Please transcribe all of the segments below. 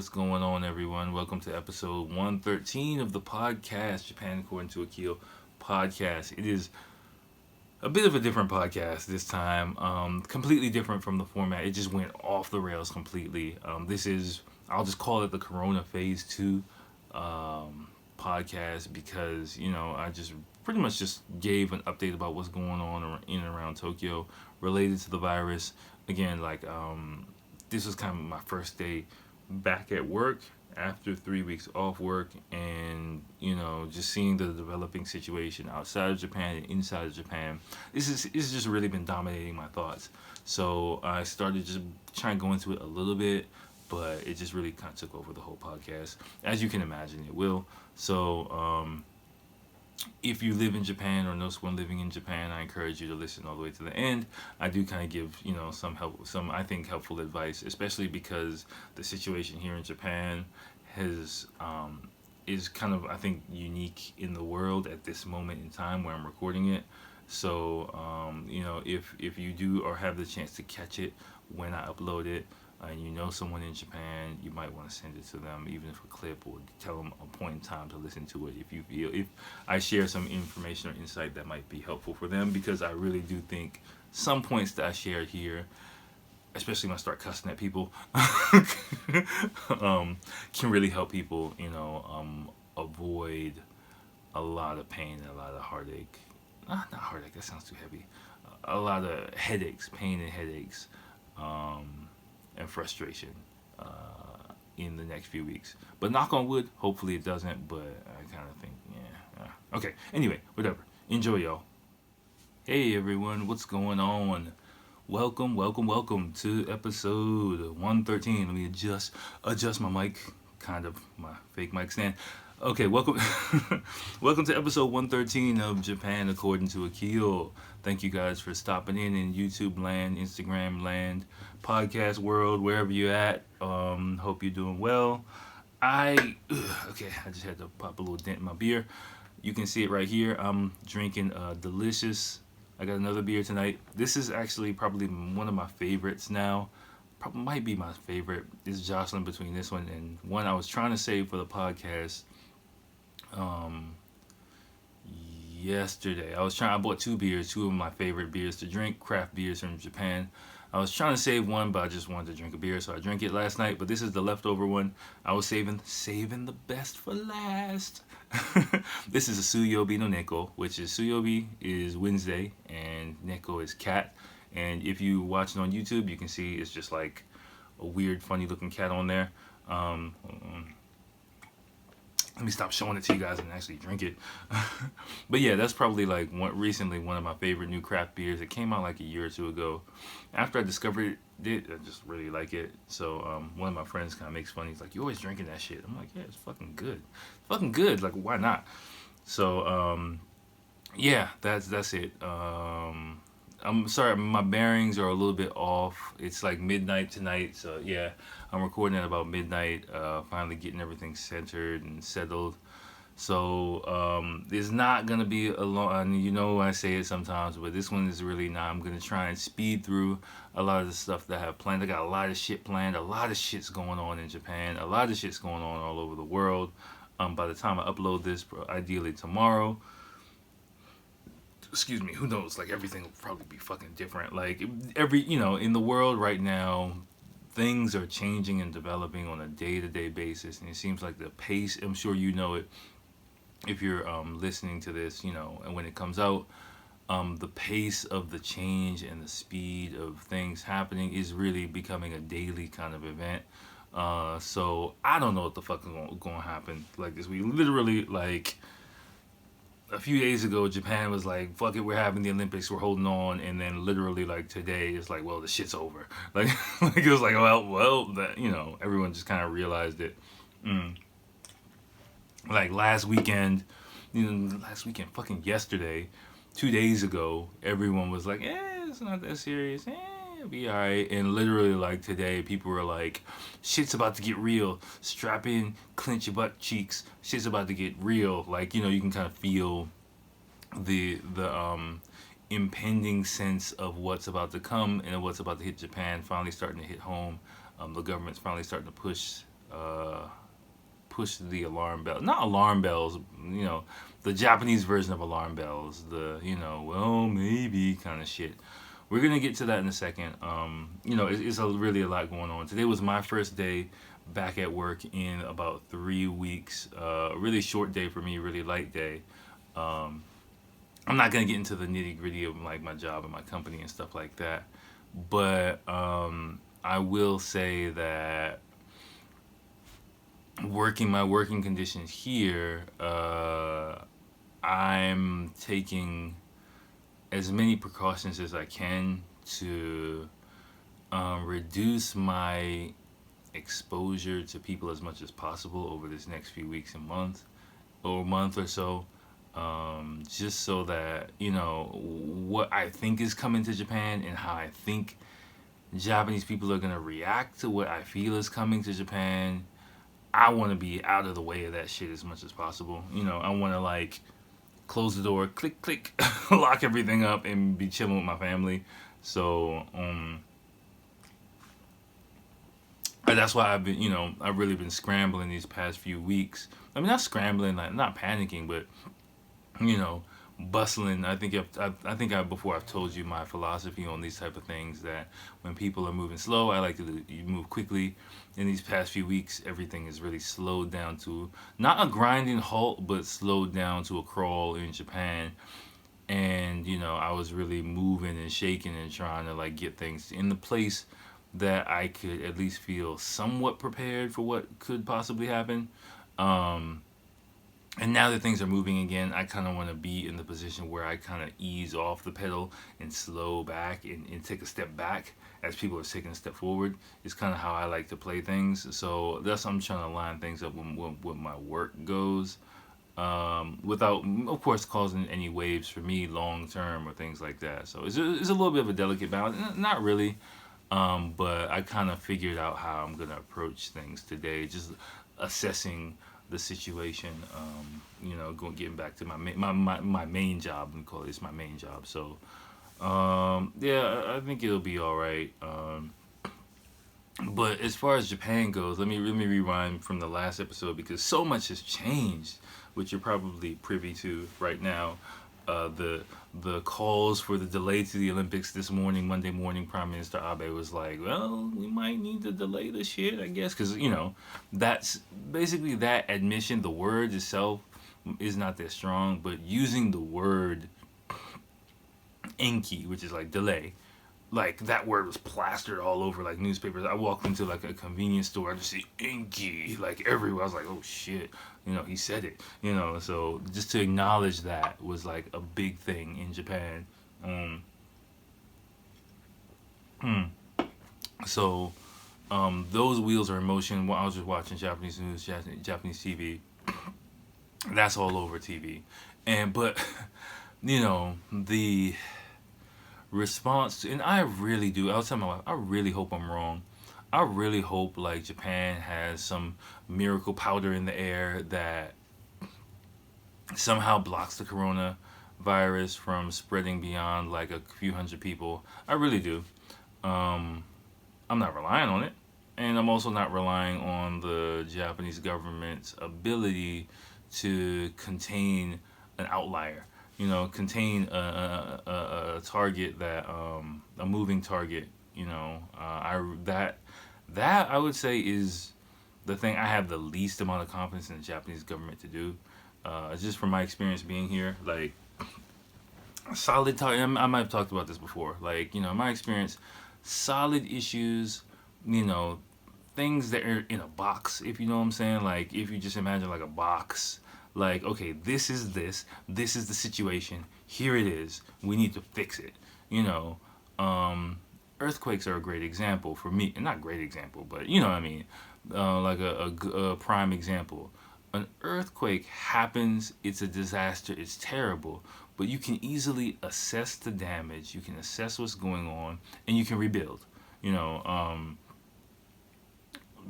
what's going on, everyone? Welcome to episode 113 of the podcast, Japan According to Akil podcast. It is a bit of a different podcast this time, completely different from the format. It just went off the rails completely. I'll just call it the Corona Phase 2 podcast because, I just pretty much just gave an update about what's going on in and around Tokyo related to the virus. Again, this was kind of my first day back at work after 3 weeks off work, and just seeing the developing situation outside of Japan and inside of Japan. It's just really been dominating my thoughts. So I started just trying to go into it a little bit, but it just really kind of took over the whole podcast, as you can imagine it will. So if you live in Japan or know someone living in Japan, I encourage you to listen all the way to the end. I do kind of give, some I think helpful advice, especially because the situation here in Japan is kind of, I think, unique in the world at this moment in time where I'm recording it. So, if you do or have the chance to catch it when I upload it, and you know someone in Japan, you might want to send it to them, even if a clip, or tell them a point in time to listen to it if I share some information or insight that might be helpful for them, because I really do think some points that I shared here, especially when I start cussing at people, can really help people, avoid a lot of pain and a lot of heartache. Not heartache, that sounds too heavy. A lot of headaches, pain and headaches, and frustration in the next few weeks. But knock on wood, hopefully it doesn't, but I kind of think, okay, anyway, whatever. Enjoy, y'all. Hey, everyone, what's going on? Welcome to episode 113. Let me adjust my mic, kind of my fake mic stand. Okay, welcome to episode 113 of Japan According to Akil. Thank you guys for stopping in YouTube land, Instagram land, podcast world, wherever you're at. Hope you're doing well. I just had to pop a little dent in my beer. You can see it right here. I'm drinking delicious. I got another beer tonight. This is actually probably one of my favorites now. Probably might be my favorite. It's jostling between this one and one I was trying to save for the podcast. Yesterday I bought two of my favorite beers to drink, craft beers from Japan. I was trying to save one, but I just wanted to drink a beer, so I drank it last night. But this is the leftover one. I was saving the best for last. This is a Suyobi no Neko, which is Suyobi is Wednesday and Neko is cat. And if you watch it on YouTube, you can see it's just like a weird, funny looking cat on there. Let me stop showing it to you guys and actually drink it. But yeah, that's probably recently one of my favorite new craft beers. It came out like a year or two ago. After I discovered it, I just really like it. So one of my friends kind of makes fun. He's like, "You always drinking that shit?" I'm like, "Yeah, it's fucking good. Fucking good. Like, why not?" So yeah, that's it. I'm sorry, my bearings are a little bit off. It's like midnight tonight, so yeah, I'm recording at about midnight, finally getting everything centered and settled. So there's not going to be a long, I say it sometimes, but this one is really not. I'm going to try and speed through a lot of the stuff that I have planned. I got a lot of shit planned. A lot of shit's going on in Japan. A lot of shit's going on all over the world. By the time I upload this, ideally tomorrow, excuse me, who knows, everything will probably be fucking different. In the world right now, things are changing and developing on a day-to-day basis, and it seems like the pace, I'm sure you know it if you're listening to this, and when it comes out, the pace of the change and the speed of things happening is really becoming a daily kind of event. So I don't know what the fuck is going to happen this week. Literally, a few days ago, Japan was like, fuck it, we're having the Olympics, we're holding on. And then literally, today, it's like, well, the shit's over. It was like, well, that, everyone just kind of realized it. Last weekend, fucking yesterday, 2 days ago, everyone was like, it's not that serious. It'll be alright. And literally, today, people were like, shit's about to get real. Strap in, clench your butt cheeks. Shit's about to get real. You can kind of feel the impending sense of what's about to come and what's about to hit Japan finally starting to hit home. The government's finally starting to push push the alarm bell. Not alarm bells, the Japanese version of alarm bells. The, well, maybe kind of shit. We're going to get to that in a second. It's really a lot going on. Today was my first day back at work in about 3 weeks. Really short day for me, really light day. I'm not going to get into the nitty gritty of like my job and my company and stuff like that. But I will say that my working conditions here, I'm taking as many precautions as I can to reduce my exposure to people as much as possible over this next few weeks and month or so. Just so that, what I think is coming to Japan and how I think Japanese people are going to react to what I feel is coming to Japan. I want to be out of the way of that shit as much as possible. I want to like close the door, click, click, lock everything up, and be chilling with my family. So, that's why I've really been scrambling these past few weeks. I mean, not scrambling, like not panicking, but bustling. I think before I've told you my philosophy on these type of things, that when people are moving slow, I like to move quickly. In these past few weeks, everything is really slowed down to not a grinding halt, but slowed down to a crawl in Japan. And I was really moving and shaking and trying to like get things in the place that I could at least feel somewhat prepared for what could possibly happen. And now that things are moving again, I kind of want to be in the position where I kind of ease off the pedal and slow back and take a step back as people are taking a step forward. It's kind of how I like to play things. So that's how I'm trying to line things up with my work goes, without, of course, causing any waves for me long term or things like that. So it's a little bit of a delicate balance. Not really, but I kind of figured out how I'm going to approach things today, just assessing the situation, getting back to my main job. Let me call this my main job. So, I think it'll be all right. But as far as Japan goes, let me rewind from the last episode, because so much has changed, which you're probably privy to right now. The calls for the delay to the Olympics this morning, Monday morning, Prime Minister Abe was like, well, we might need to delay the shit, I guess, because, that's basically that admission. The word itself is not that strong, but using the word enki, which is like delay, like that word was plastered all over like newspapers. I walked into like a convenience store, I just see enki like everywhere. I was like, oh shit, he said it. So just to acknowledge that was like a big thing in Japan. So those wheels are in motion. While I was just watching Japanese news, Japanese TV, that's all over TV. But the response to, and I really do, I was telling my wife, I really hope I'm wrong. I really hope like Japan has some miracle powder in the air that somehow blocks the coronavirus from spreading beyond like a few hundred people. I really do. I'm not relying on it, and I'm also not relying on the Japanese government's ability to contain an outlier. Contain a target, that a moving target. That I would say is the thing I have the least amount of confidence in the Japanese government to do. Just from my experience being here, like solid. I might have talked about this before. Like my experience, solid issues. Things that are in a box. If you know what I'm saying. Like if you just imagine like a box. Like, okay, this is the situation. Here it is. We need to fix it. Earthquakes are a great example for me. Not great example, but you know what I mean. Like a prime example. An earthquake happens. It's a disaster. It's terrible. But you can easily assess the damage. You can assess what's going on, and you can rebuild.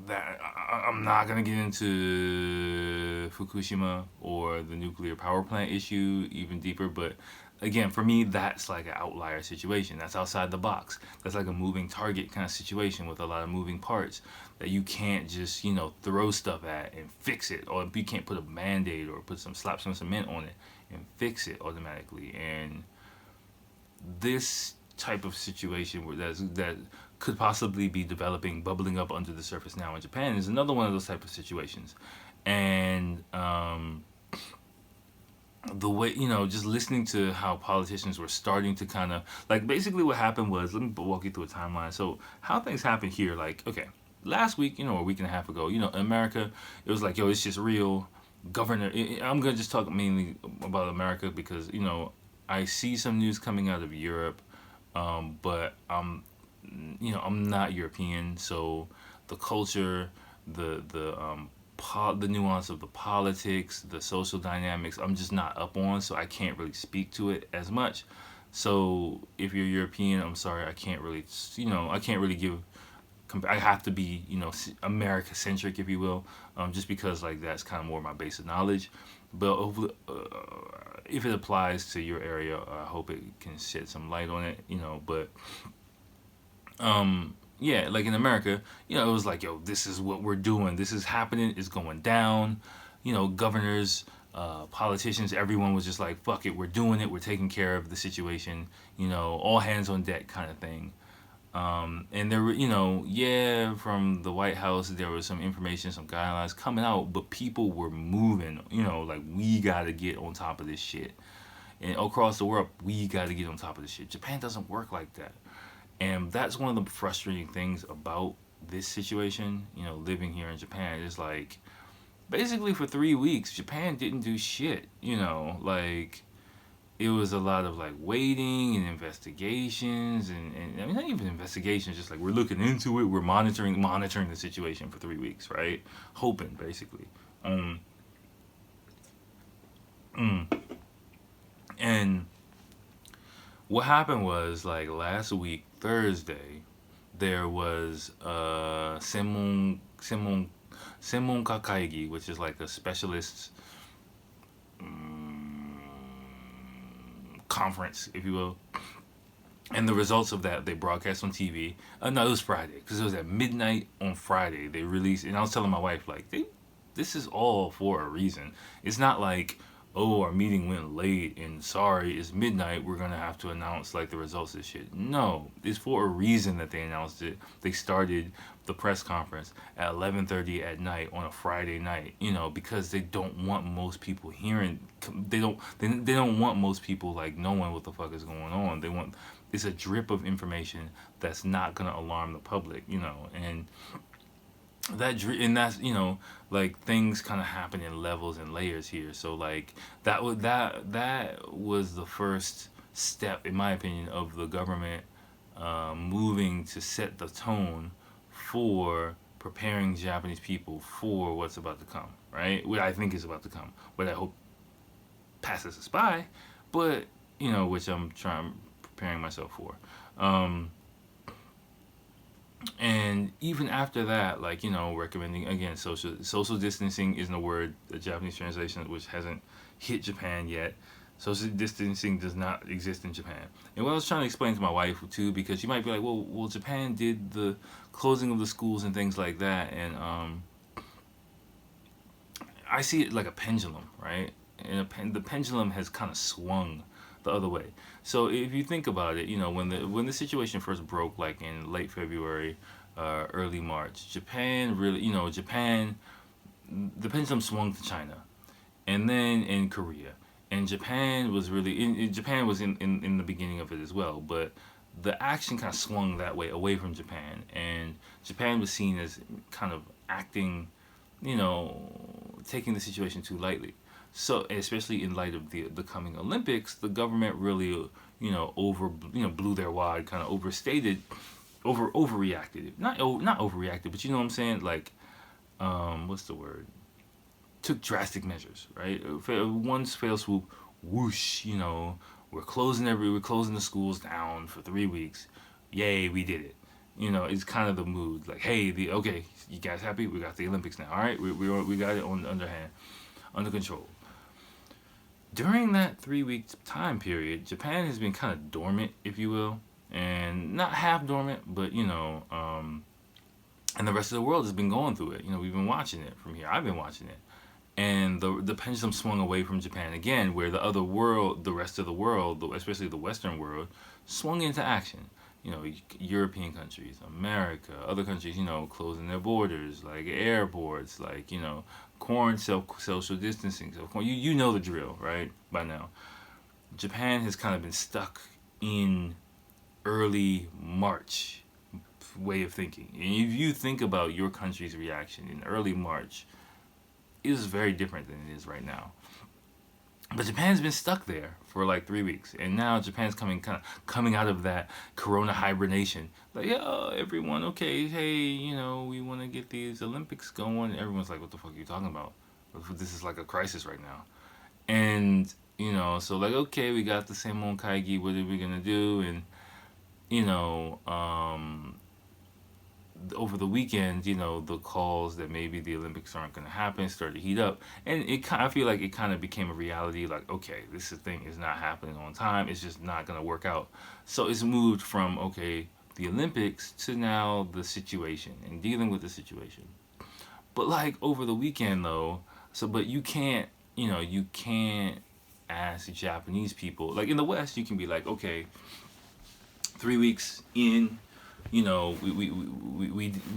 That I'm not gonna get into Fukushima or the nuclear power plant issue even deeper, but again, for me, that's like an outlier situation. That's outside the box. That's like a moving target kind of situation with a lot of moving parts that you can't just, throw stuff at and fix it. Or you can't put a Band-Aid or slap some cement on it and fix it automatically. And this type of situation that could possibly be developing, bubbling up under the surface now in Japan is another one of those type of situations. And the way, just listening to how politicians were starting to kind of, like, basically what happened was, let me walk you through a timeline. So how things happened here, like, okay, last week, a week and a half ago, in America, it was like, yo, it's just real. Governor, I'm going to just talk mainly about America because, I see some news coming out of Europe, but I'm not European, so the culture, the nuance of the politics, the social dynamics, I'm just not up on, so I can't really speak to it as much. So if you're European, I'm sorry, I can't really give. I have to be, America centric, if you will, just because like that's kind of more my base of knowledge. But if it applies to your area, I hope it can shed some light on it, But yeah, like in America, it was like, yo, this is what we're doing. This is happening. It's going down. Governors, politicians, everyone was just like, fuck it, we're doing it. We're taking care of the situation. All hands on deck kind of thing. And there were, from the White House, there was some information, some guidelines coming out, but people were moving, like, we got to get on top of this shit. And across the world, we got to get on top of this shit. Japan doesn't work like that. And that's one of the frustrating things about this situation, living here in Japan, is like, basically for 3 weeks, Japan didn't do shit, like, it was a lot of like waiting and investigations and I mean, not even investigations, just like we're looking into it, we're monitoring the situation for 3 weeks, right? Hoping, basically. And what happened was, like, last week, Thursday, there was Senmonka Kaigi, which is like a specialist conference, if you will. And the results of that, they broadcast on TV. No, it was Friday, because it was at midnight on Friday. They released, and I was telling my wife, like, this is all for a reason. It's not like, oh, our meeting went late, and sorry, it's midnight, we're going to have to announce, like, the results of this shit. No, it's for a reason that they announced it. They started the press conference at 11:30 at night on a Friday night, because they don't want most people hearing, they don't want most people, like, knowing what the fuck is going on. It's a drip of information that's not going to alarm the public, and that's like, things kind of happen in levels and layers here. So like that was the first step, in my opinion, of the government moving to set the tone for preparing Japanese people for what's about to come, right? What I think is about to come, what I hope passes us by, but which I'm preparing myself for. And even after that, like, recommending, again, social distancing isn't a word, the Japanese translation, which hasn't hit Japan yet. Social distancing does not exist in Japan. And what I was trying to explain to my wife, too, because she might be like, well, Japan did the closing of the schools and things like that, and I see it like a pendulum, right? And the pendulum has kind of swung the other way. So if you think about it, when the situation first broke, like in late February, early March, Japan really, the pendulum swung to China, and then in Korea, and Japan was really Japan was in the beginning of it as well, but the action kind of swung that way, away from Japan, and Japan was seen as kind of acting, taking the situation too lightly. So, especially in light of the coming Olympics, the government really, blew their wad, kind of overreacted. Not overreacted, but you know what I'm saying? Like, what's the word? Took drastic measures, right? One fell swoop, whoosh, we're closing the schools down for 3 weeks. Yay, we did it. It's kind of the mood. Like, hey, okay, you guys happy? We got the Olympics now. All right, we got it under control. During that 3 week time period, Japan has been kind of dormant, if you will, and not half dormant, but and the rest of the world has been going through it. We've been watching it from here. I've been watching it, and the pendulum swung away from Japan again, where the other world, the rest of the world, especially the Western world, swung into action. European countries, America, other countries, closing their borders, like airports, like social distancing. So you know the drill, right? By now, Japan has kind of been stuck in early March way of thinking. And if you think about your country's reaction in early March, it was very different than it is right now. But Japan's been stuck there for like 3 weeks, and now Japan's coming out of that Corona hibernation. Like, yo, everyone, okay, hey, we want to get these Olympics going. And everyone's like, what the fuck are you talking about? This is like a crisis right now. And so like, okay, we got the same old kaigi. What are we gonna do? And over the weekend, the calls that maybe the Olympics aren't going to happen started to heat up, and I feel like it kind of became a reality. Like, okay, this thing is not happening on time. It's just not going to work out. So it's moved from the Olympics to now the situation and dealing with the situation. But like over the weekend though, but you can't ask Japanese people. Like in the West, you can be like, okay, 3 weeks in. We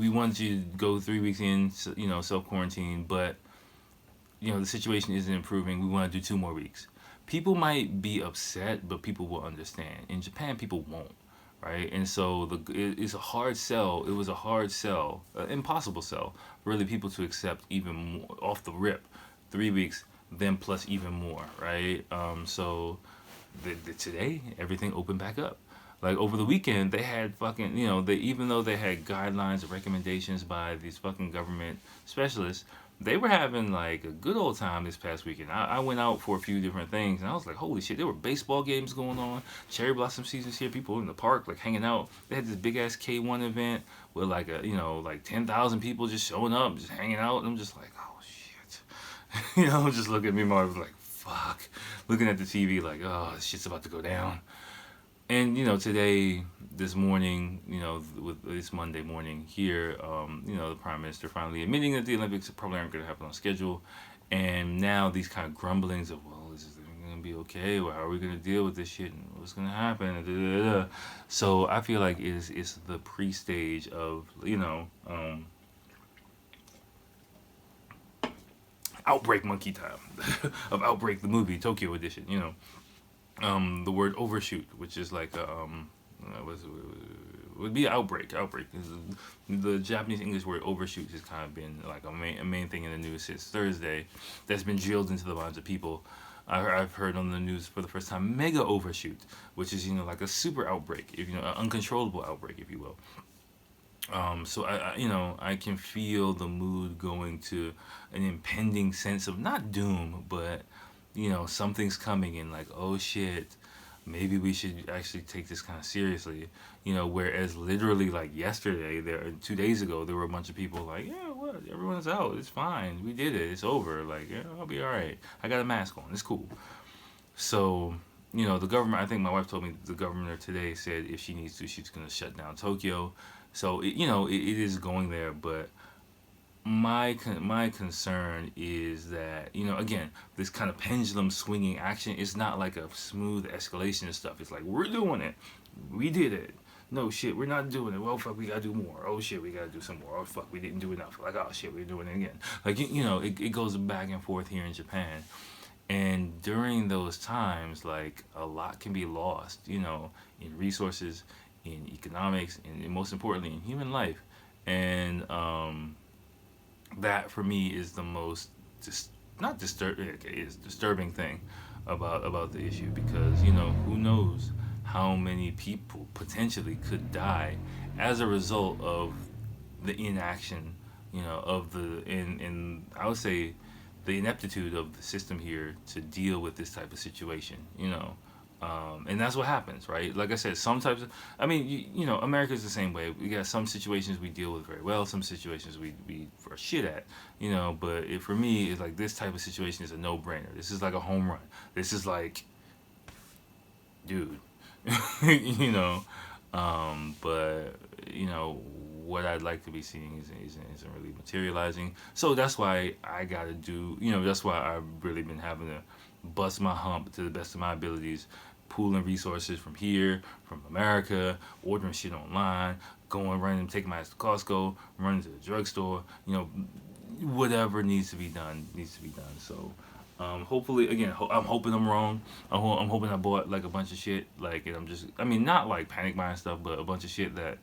want you to go 3 weeks in, self quarantine, but the situation isn't improving. We want to do 2 more weeks. People might be upset, but people will understand. In Japan, people won't, right? And so it's a hard sell. It was a hard sell, impossible sell, for really people to accept even more off the rip. 3 weeks, then plus even more, right? So today everything opened back up. Like over the weekend, they had fucking, even though they had guidelines and recommendations by these fucking government specialists, they were having like a good old time this past weekend. I went out for a few different things, and I was like, holy shit, there were baseball games going on, cherry blossom seasons here, people in the park like hanging out. They had this big ass K1 event with like like 10,000 people just showing up, just hanging out, and I'm just like, oh shit, just looking at me, I was like, fuck, looking at the TV like, oh, this shit's about to go down. And today, this morning, with this Monday morning here, the Prime Minister finally admitting that the Olympics probably aren't going to happen on schedule, and now these kind of grumblings of, well, is this going to be okay? Well, how are we going to deal with this shit? And what's going to happen? Da, da, da. So I feel like it's the pre-stage of Outbreak Monkey Time of Outbreak the movie Tokyo edition. The word overshoot, which is like would be outbreak. Outbreak. The Japanese English word overshoot has kind of been like a main thing in the news since Thursday. That's been drilled into the minds of people. I've heard on the news for the first time mega overshoot, which is like a super outbreak, if an uncontrollable outbreak, if you will. So I can feel the mood going to an impending sense of not doom, but something's coming, and like, oh shit, maybe we should actually take this kind of seriously. Whereas literally like yesterday, 2 days ago, there were a bunch of people like, yeah, what? Everyone's out. It's fine. We did it. It's over. Like, yeah, I'll be all right. I got a mask on. It's cool. So, the government, I think my wife told me the governor today said if she needs to, she's going to shut down Tokyo. So, it is going there, but my concern is that again, this kind of pendulum swinging action is not like a smooth escalation and stuff. It's like, we're doing it, we did it, no shit, we're not doing it, well fuck, we gotta do more, oh shit, we gotta do some more, oh fuck, we didn't do enough, like, oh shit, we're doing it again. Like, it goes back and forth here in Japan, and during those times, like, a lot can be lost, in resources, in economics, and most importantly in human life. And that for me is the most not disturbing, is disturbing thing about the issue, because who knows how many people potentially could die as a result of the inaction, of the in I would say the ineptitude of the system here to deal with this type of situation. And that's what happens, right? Like I said, some types of, I mean, America's the same way. We got some situations we deal with very well, some situations we are shit at, but for me, it's like this type of situation is a no-brainer. This is like a home run. This is like, dude, you know, but, what I'd like to be seeing isn't really materializing. So that's why I gotta do, that's why I've really been having to bust my hump to the best of my abilities, pooling resources from here, from America, ordering shit online, going, running, taking my ass to Costco, running to the drugstore, whatever needs to be done, needs to be done. So, hopefully, again, I'm hoping I'm wrong. I'm hoping I bought like a bunch of shit, like, and I mean, not like panic buying stuff, but a bunch of shit that,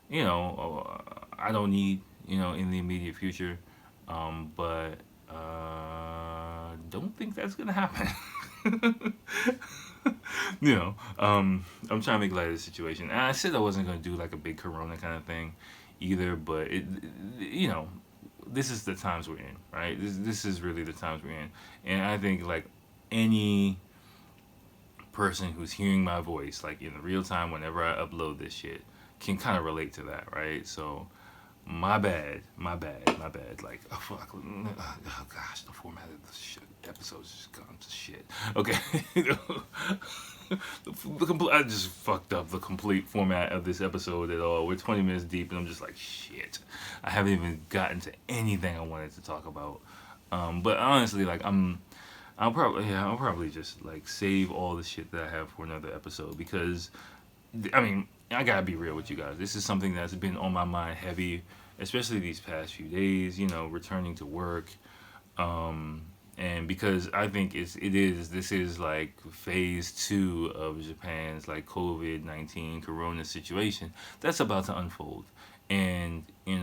I don't need, in the immediate future. But don't think that's gonna happen. I'm trying to make light of the situation. And I said I wasn't gonna do like a big Corona kind of thing, either. But this is the times we're in, right? This is really the times we're in, and I think like any person who's hearing my voice, like in real time, whenever I upload this shit, can kind of relate to that, right? So my bad. Like, oh fuck, oh gosh, the format of the shit episodes just gone to shit. Okay, I just fucked up the complete format of this episode at all. We're 20 minutes deep, and I'm just like, shit. I haven't even gotten to anything I wanted to talk about. But honestly, like, I'll probably just like save all the shit that I have for another episode, because I mean, I gotta be real with you guys. This is something that's been on my mind heavy, especially these past few days. Returning to work, and because I think this is like phase 2 of Japan's like COVID-19 Corona situation that's about to unfold, and I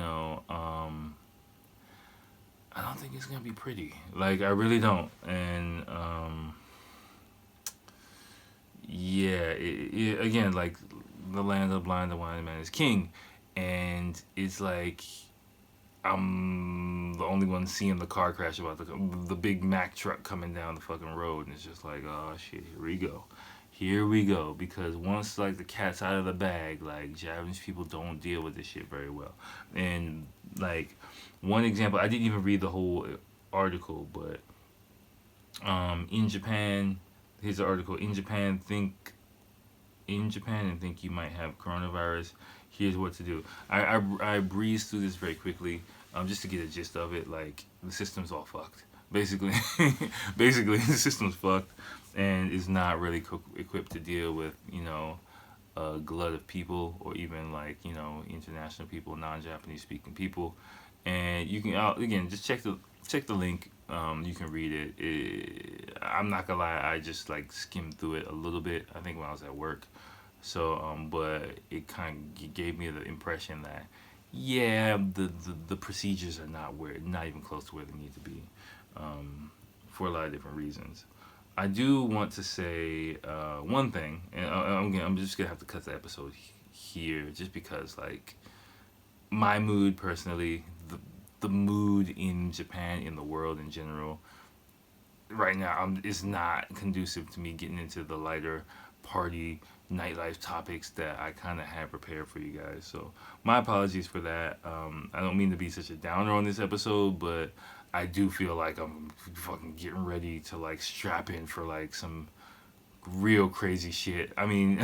don't think it's gonna be pretty. Like, I really don't, and yeah, again, like, the land of the blind, the wise man is king, and it's like I'm the only one seeing the car crash about the big Mack truck coming down the fucking road, and it's just like, oh shit, here we go, because once like the cat's out of the bag, like, Japanese people don't deal with this shit very well, and like, one example, I didn't even read the whole article, but in Japan, here's the article. In Japan and think you might have coronavirus. Here's what to do. I breezed through this very quickly, just to get a gist of it. Like, the system's all fucked. Basically, the system's fucked, and is not really equipped to deal with a glut of people, or even like international people, non-Japanese speaking people. And you can again just check the link. You can read it. I'm not gonna lie, I just like skimmed through it a little bit, I think when I was at work. So but it kind of gave me the impression that, yeah, the procedures are not even close to where they need to be, for a lot of different reasons. I do want to say one thing, and I'm just gonna have to cut the episode here, just because like my mood personally, the mood in Japan, in the world in general, right now is not conducive to me getting into the lighter party nightlife topics that I kind of had prepared for you guys. So my apologies for that. I don't mean to be such a downer on this episode, but I do feel like I'm fucking getting ready to like strap in for like some real crazy shit. I mean,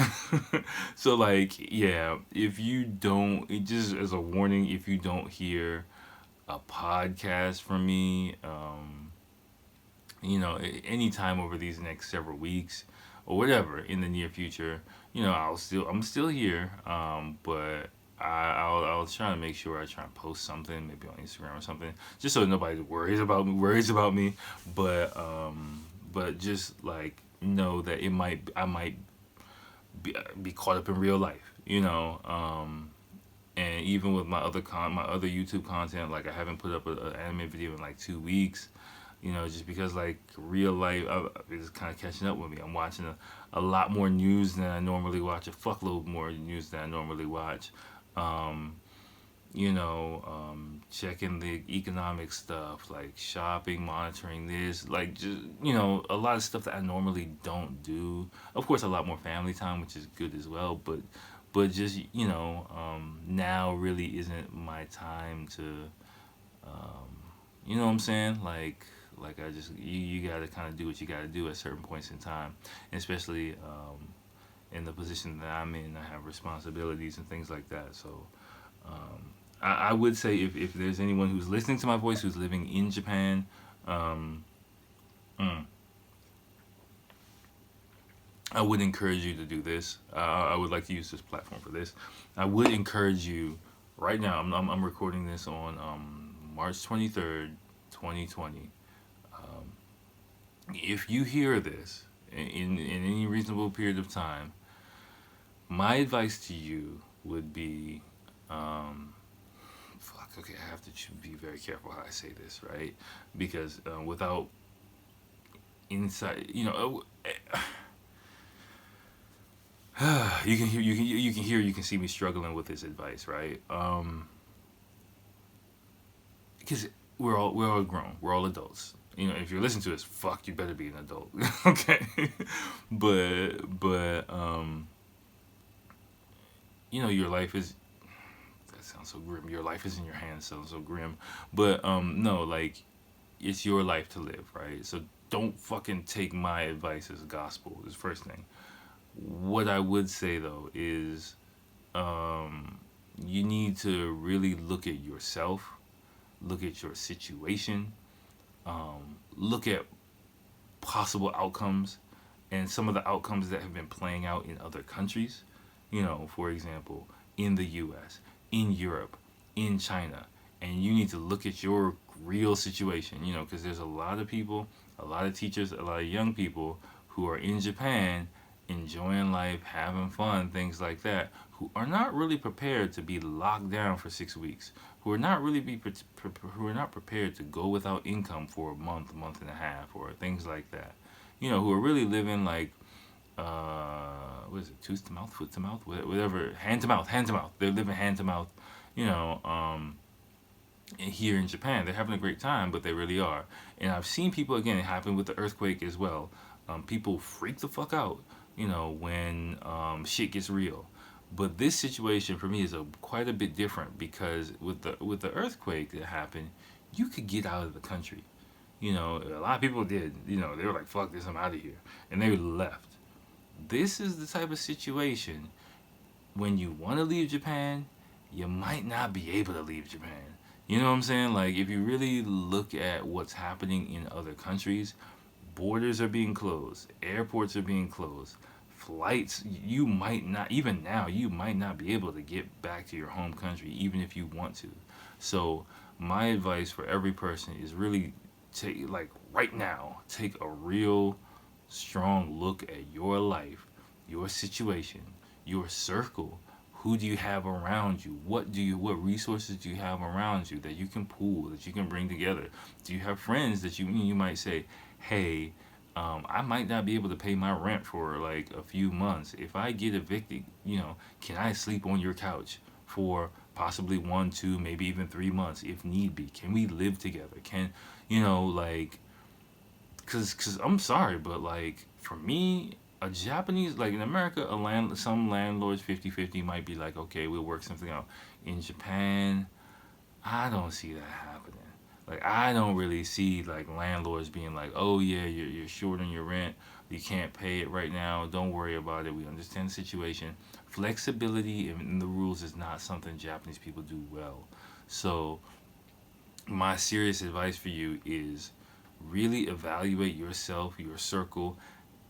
so like, yeah, if you don't, just as a warning, if you don't hear a podcast from me, anytime over these next several weeks or whatever in the near future, I'm still here, but I'll try to make sure I try and post something, maybe on Instagram or something, just so nobody worries about me. But just like know that I might be caught up in real life, and even with my other YouTube content, like I haven't put up an anime video in like 2 weeks, just because like real life is kind of catching up with me. I'm watching a lot more news than I normally watch, a fuckload more news than I normally watch, checking the economic stuff, like shopping, monitoring this, like just, a lot of stuff that I normally don't do. Of course, a lot more family time, which is good as well, but just, now really isn't my time to, you know what I'm saying? Like I just, you got to kind of do what you got to do at certain points in time, especially, in the position that I'm in. I have responsibilities and things like that. So, I would say if there's anyone who's listening to my voice who's living in Japan, um, mm, I would encourage you to do this. I would like to use this platform for this. I would encourage you right now. I'm recording this on March 23rd, 2020. Um, if you hear this in any reasonable period of time, my advice to you would be, um, fuck. Okay, I have to be very careful how I say this, right? Because without insight, you can see me struggling with this advice, right? Because we're all grown, we're all adults. If you're listening to this, fuck, you better be an adult, okay? but your life is, that sounds so grim. Your life is in your hands, sounds so grim. But no, like, it's your life to live, right? So don't fucking take my advice as gospel. Is the first thing. What I would say though is, um, you need to really look at yourself, look at your situation, look at possible outcomes, and some of the outcomes that have been playing out in other countries. For example, in the U.S., in Europe, in China, and you need to look at your real situation. Because there's a lot of people, a lot of teachers, a lot of young people who are in Japan enjoying life, having fun, things like that, who are not really prepared to be locked down for 6 weeks, who are not really who are not prepared to go without income for a month and a half, or things like that. Who are really living like, what is it, tooth to mouth, foot to mouth, whatever, hand to mouth. They're living hand to mouth. You know, um, Here in Japan, they're having a great time, but they really are. And I've seen people, again, it happened with the earthquake as well. People freak the fuck out, when shit gets real. But this situation for me is quite a bit different, because with the earthquake that happened, you could get out of the country. A lot of people did. They were like, "Fuck this, I'm out of here," and they left. This is the type of situation when you want to leave Japan, you might not be able to leave Japan. You know what I'm saying? Like, if you really look at what's happening in other countries, borders are being closed, airports are being closed, flights, you might not, even now, you might not be able to get back to your home country, even if you want to. So, my advice for every person is really take, like, right now, take a real strong look at your life, your situation, your circle. Who do you have around you? What resources do you have around you that you can pool, that you can bring together? Do you have friends that you might say, hey, I might not be able to pay my rent for like a few months. If I get evicted, can I sleep on your couch for possibly 1, 2, maybe even 3 months if need be? Can we live together? Like, cause I'm sorry, but like for me, a Japanese, like in America, some landlords 50-50 might be like, okay, we'll work something out. In Japan, I don't see that happening. Like, I don't really see like landlords being like, oh yeah, you're short on your rent, you can't pay it right now, don't worry about it, we understand the situation. Flexibility in the rules is not something Japanese people do well. So my serious advice for you is really evaluate yourself, your circle,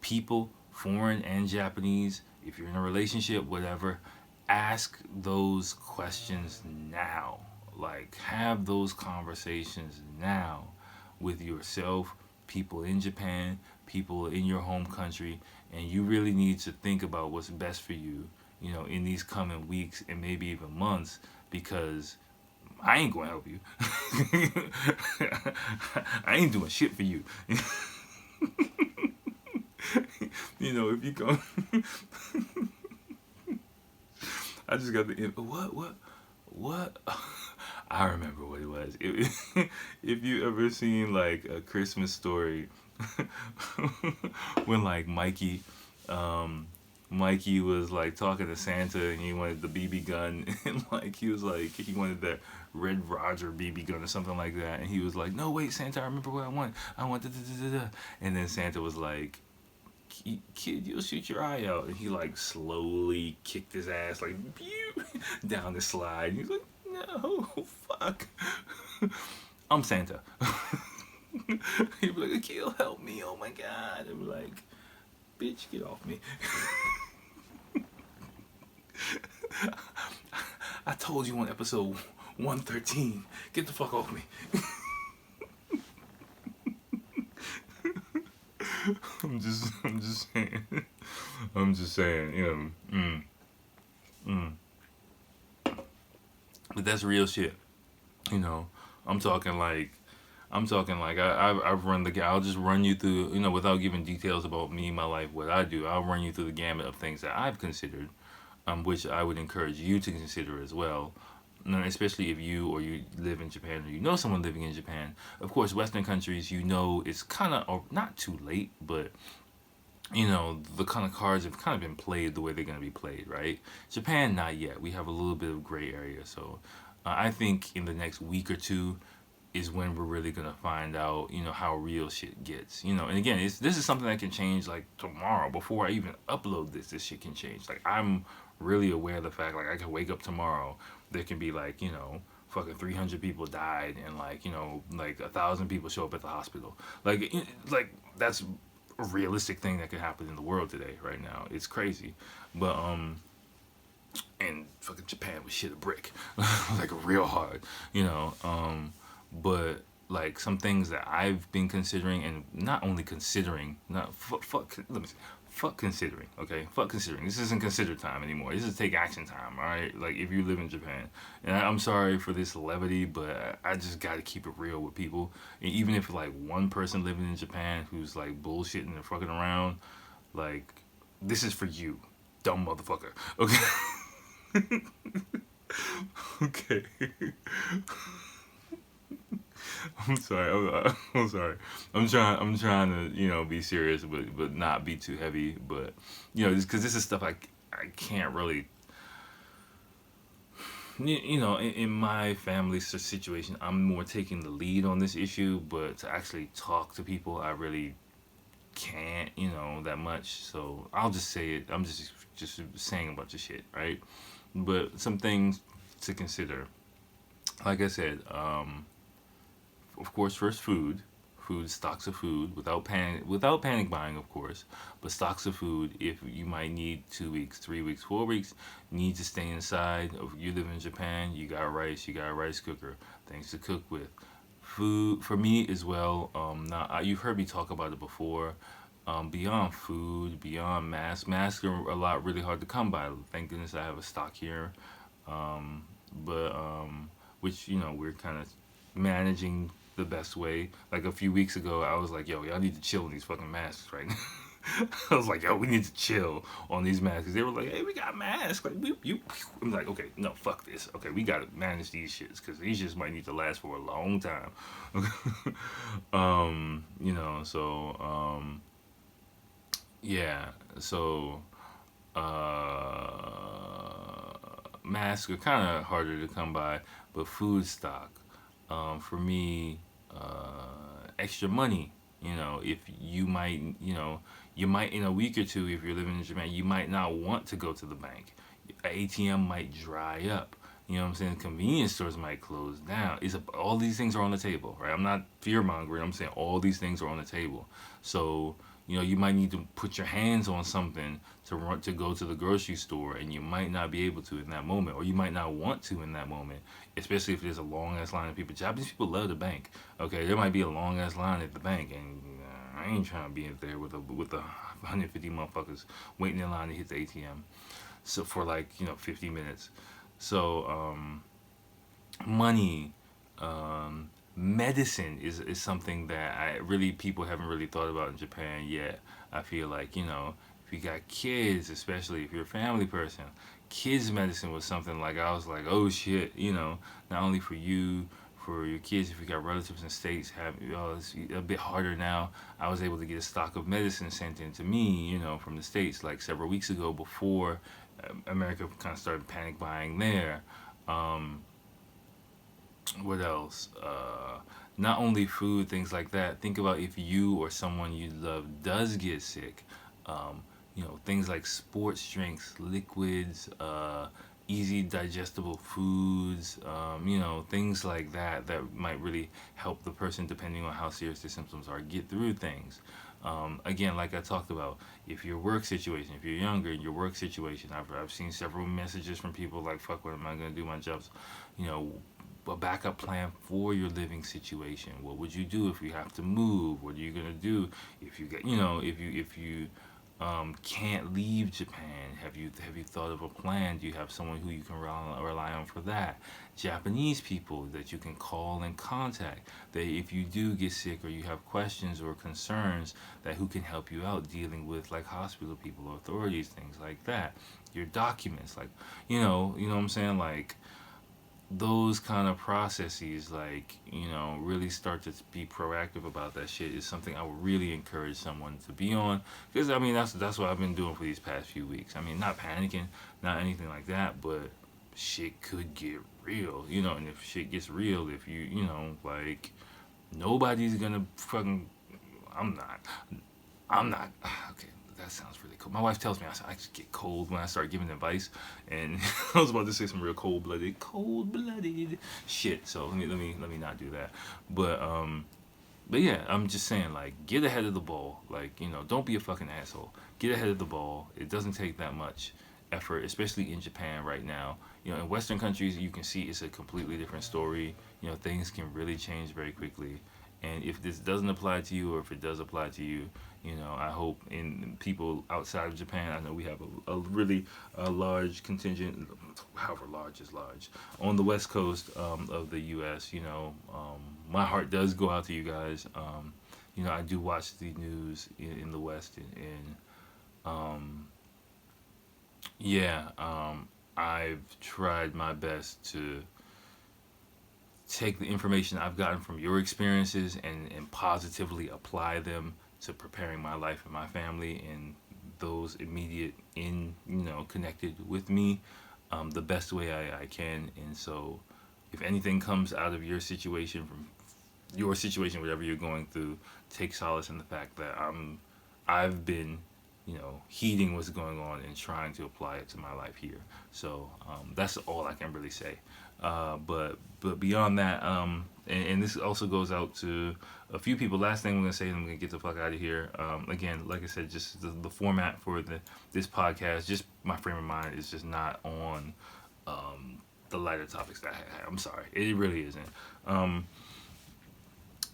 people, foreign and Japanese. If you're in a relationship, whatever, ask those questions now. Like, have those conversations now with yourself, people in Japan, people in your home country, and you really need to think about what's best for you, in these coming weeks and maybe even months, because I ain't gonna help you. I ain't doing shit for you. If you come, I just got the what? what? I remember what it was. If you ever seen like A Christmas Story, when like um, Mikey was like talking to Santa and he wanted the BB gun and like he was like he wanted the Red Roger BB gun or something like that and he was like, no wait Santa, I remember what I want. I want da da da da da. And then Santa was like, kid, you'll shoot your eye out. And he like slowly kicked his ass like pew, down the slide. He's like, no, fuck. I'm Santa. He'd be like, Akil, help me. Oh my god. I'd be like, bitch, get off me. I told you on episode 113, get the fuck off me. I'm just saying. I'm just saying, you know. Mm. But that's real shit. You know, I'm talking like, I've run the. I'll just run you through, you know, without giving details about me, my life, what I do. I'll run you through the gamut of things that I've considered, which I would encourage you to consider as well. Especially if you or you live in Japan or you know someone living in Japan. Of course, Western countries, you know, it's kind of not too late, but you know, the kind of cards have kind of been played the way they're going to be played, right? Japan, not yet. We have a little bit of gray area. So I think in the next week or two is when we're really going to find out, you know, how real shit gets. You know, and again, this is something that can change like tomorrow. Before I even upload this shit can change. Like, I'm really aware of the fact, like, I can wake up tomorrow. There can be, like, you know, fucking 300 people died and, like, you know, like 1,000 people show up at the hospital. Like that's a realistic thing that could happen in the world today, right now. It's crazy. But, and fucking Japan was shit a brick. Like, real hard, you know. But, like, some things that I've been considering, and not only considering, not, let me see. Fuck considering, okay? Fuck considering. This isn't consider time anymore. This is take action time, alright? Like, if you live in Japan. And I'm sorry for this levity, but I just gotta keep it real with people. And even if, like, one person living in Japan who's, like, bullshitting and fucking around, like, this is for you, dumb motherfucker, okay? Okay. I'm sorry. I'm sorry. I'm trying to, you know, be serious, but not be too heavy. But, you know, because this is stuff I can't really. You know, in my family situation, I'm more taking the lead on this issue, but to actually talk to people, I really can't, you know, that much. So I'll just say it. I'm just saying a bunch of shit, right? But some things to consider. Like I said, of course, first stocks of food, without panic buying, of course, but stocks of food. If you might need 2 weeks, 3 weeks, 4 weeks, need to stay inside. If you live in Japan, you got rice, you got a rice cooker, things to cook with. Food for me as well. Now you've heard me talk about it before. Beyond food, beyond masks are a lot really hard to come by. Thank goodness I have a stock here, um, but which, you know, we're kind of managing the best way. Like a few weeks ago, I was like, yo, y'all need to chill on these fucking masks right now. I was like, yo, we need to chill on these masks. They were like, hey, we got masks. Like, I'm like, okay, no, fuck this. Okay, we gotta manage these shits because these shits might need to last for a long time. You know, so yeah, so masks are kind of harder to come by, but food stock, for me, extra money. You know, if you might, you know, you might in a week or two, if you're living in Japan, you might not want to go to the bank. ATM might dry up. You know what I'm saying? Convenience stores might close down. All these things are on the table, right? I'm not fear mongering. I'm saying all these things are on the table. So, you know, you might need to put your hands on something to go to the grocery store, and you might not be able to in that moment, or you might not want to in that moment, especially if there's a long ass line of people. Japanese people love the bank. Okay, there might be a long ass line at the bank, and I ain't trying to be in there with a 150 motherfuckers waiting in line to hit the ATM. So for like, you know, 50 minutes. So money, medicine is something that people haven't really thought about in Japan yet. I feel like, you know, If you got kids, especially if you're a family person, kids medicine was something like I was like, oh shit, not only for you, for your kids, if you got relatives in states, it's a bit harder now. I was able to get a stock of medicine sent in to me, from the states like several weeks ago before America kind of started panic buying there. Um, what else? Not only food, things like that. Think about if you or someone you love does get sick. Um, things like sports drinks, liquids, easy digestible foods, things like that might really help the person, depending on how serious the symptoms are, get through things. Again, like I talked about, if your work situation, if you're younger, your work situation, I've seen several messages from people like, fuck, what am I going to do? My job's, you know, a backup plan for your living situation. What would you do if you have to move? What are you gonna do if you get, if you can't leave Japan? Have you thought of a plan? Do you have someone who you can rely on for that? Japanese people that you can call and contact. That if you do get sick or you have questions or concerns, that who can help you out dealing with like hospital people or authorities, things like that. Your documents, like what I'm saying, like those kind of processes, like really start to be proactive about that shit is something I would really encourage someone to be on, because I mean that's what I've been doing for these past few weeks. I mean, not panicking, not anything like that, but shit could get real, and if shit gets real, if like nobody's gonna fucking, I'm not I'm not okay. That sounds really cool. My wife tells me I just get cold when I start giving advice, and I was about to say some real cold blooded shit. So let me not do that. But yeah, I'm just saying, like, get ahead of the ball. Like, don't be a fucking asshole. Get ahead of the ball. It doesn't take that much effort, especially in Japan right now. In Western countries, you can see it's a completely different story. Things can really change very quickly. And if this doesn't apply to you, or if it does apply to you, I hope in people outside of Japan, I know we have a really large contingent, however large is large, on the west coast of the U.S. My heart does go out to you guys. I do watch the news in the West, and yeah, I've tried my best to take the information I've gotten from your experiences and positively apply them to preparing my life and my family and those immediate connected with me the best way I can. And so if anything comes out of your situation, from your situation, whatever you're going through, take solace in the fact that I've been heeding what's going on and trying to apply it to my life here. So that's all I can really say. But beyond that, and this also goes out to a few people. Last thing I'm gonna say, and I'm gonna get the fuck out of here. Again, like I said, just the format for this podcast, just my frame of mind is just not on the lighter topics that I had. I'm sorry, it really isn't.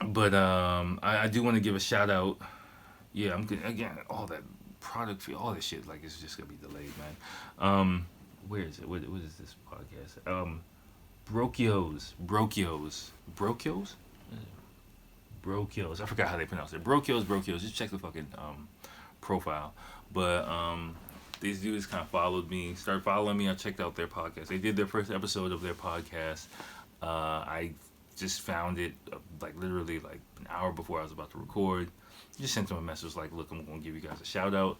But I do want to give a shout out. Yeah, I'm good. Again, all that product fee, all this shit, like, it's just gonna be delayed, man. Where is it? What is this podcast? Brokyos. Brokyos. I forgot how they pronounce it. Brokyos. Just check the fucking profile. But these dudes kind of followed me, started following me. I checked out their podcast. They did their first episode of their podcast. I just found it like literally like an hour before I was about to record. Just sent them a message like, look, I'm gonna give you guys a shout out.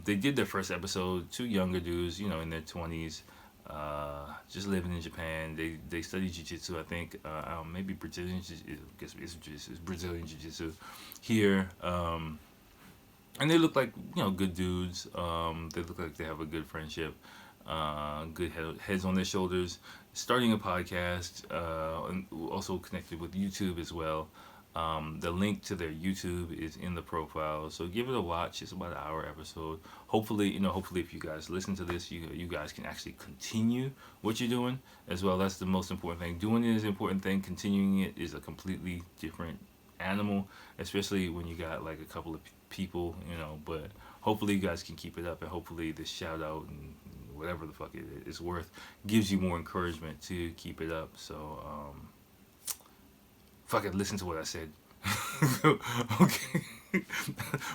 They did their first episode. Two younger dudes, in their 20s. Just living in Japan. They study jiu-jitsu, I think. Maybe Brazilian jiu-jitsu. I guess it's Brazilian jiu-jitsu here. And they look like, good dudes. They look like they have a good friendship. Good heads on their shoulders. Starting a podcast. And also connected with YouTube as well. The link to their YouTube is in the profile, so give it a watch. It's about an hour episode. Hopefully if you guys listen to this, you guys can actually continue what you're doing as well. That's the most important thing. Doing it is an important thing. Continuing it is a completely different animal, especially when you got like a couple of people, but hopefully you guys can keep it up, and hopefully this shout out and whatever the fuck it is worth gives you more encouragement to keep it up. So fucking listen to what I said. Okay.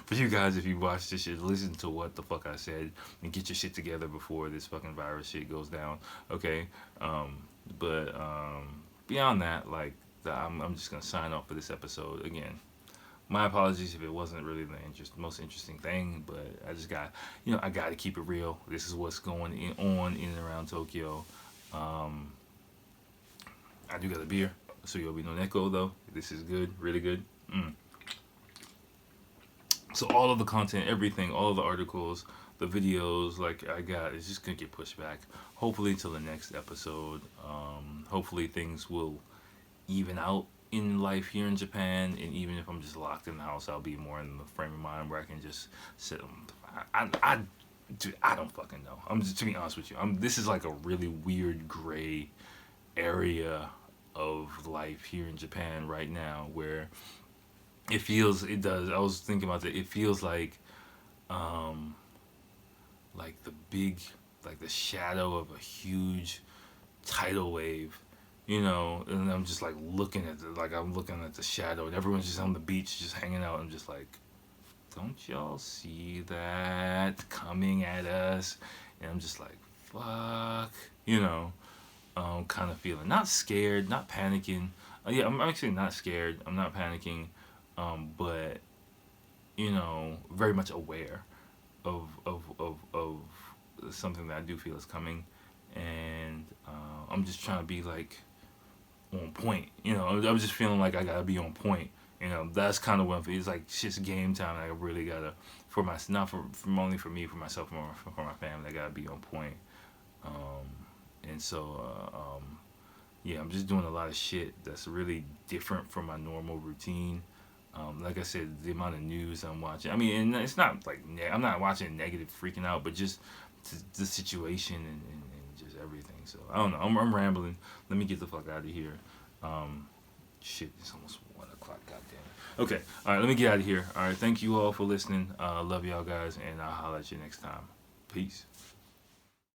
For you guys, if you watch this shit, listen to what the fuck I said and get your shit together before this fucking virus shit goes down. Okay, but beyond that, like, I'm just gonna sign off for this episode again. My apologies if it wasn't really the most interesting thing, but I just got, I got to keep it real. This is what's going on in and around Tokyo. I do got a beer, so you'll be no echo though. This is good, really good. So all of the content, everything, all of the articles, the videos, like I got, it's just gonna get pushed back. Hopefully till the next episode. Hopefully things will even out in life here in Japan, and even if I'm just locked in the house, I'll be more in the frame of mind where I can just sit. Dude, I don't fucking know. I'm just, to be honest with you, this is like a really weird gray area of life here in Japan right now, where it does. I was thinking about that. It feels like the big, like the shadow of a huge tidal wave, and I'm just like looking at the shadow, and everyone's just on the beach just hanging out. I'm just like, don't y'all see that coming at us? And I'm just like, fuck, kind of feeling not scared, not panicking. Yeah, I'm actually not scared. I'm not panicking, but very much aware of something that I do feel is coming, and I'm just trying to be like on point. I'm just feeling like I gotta be on point. That's kind of what it's like. Shit's game time. I really gotta, not only for me, for myself, for my family. I gotta be on point. And so yeah, I'm just doing a lot of shit that's really different from my normal routine. Like I said, the amount of news I'm watching. I mean, and it's not like I'm not watching negative freaking out, but just the situation and just everything. So I don't know. I'm rambling. Let me get the fuck out of here. Shit, it's almost 1:00. Goddamn. Okay. All right. Let me get out of here. All right. Thank you all for listening. Love y'all guys, and I'll holler at you next time. Peace.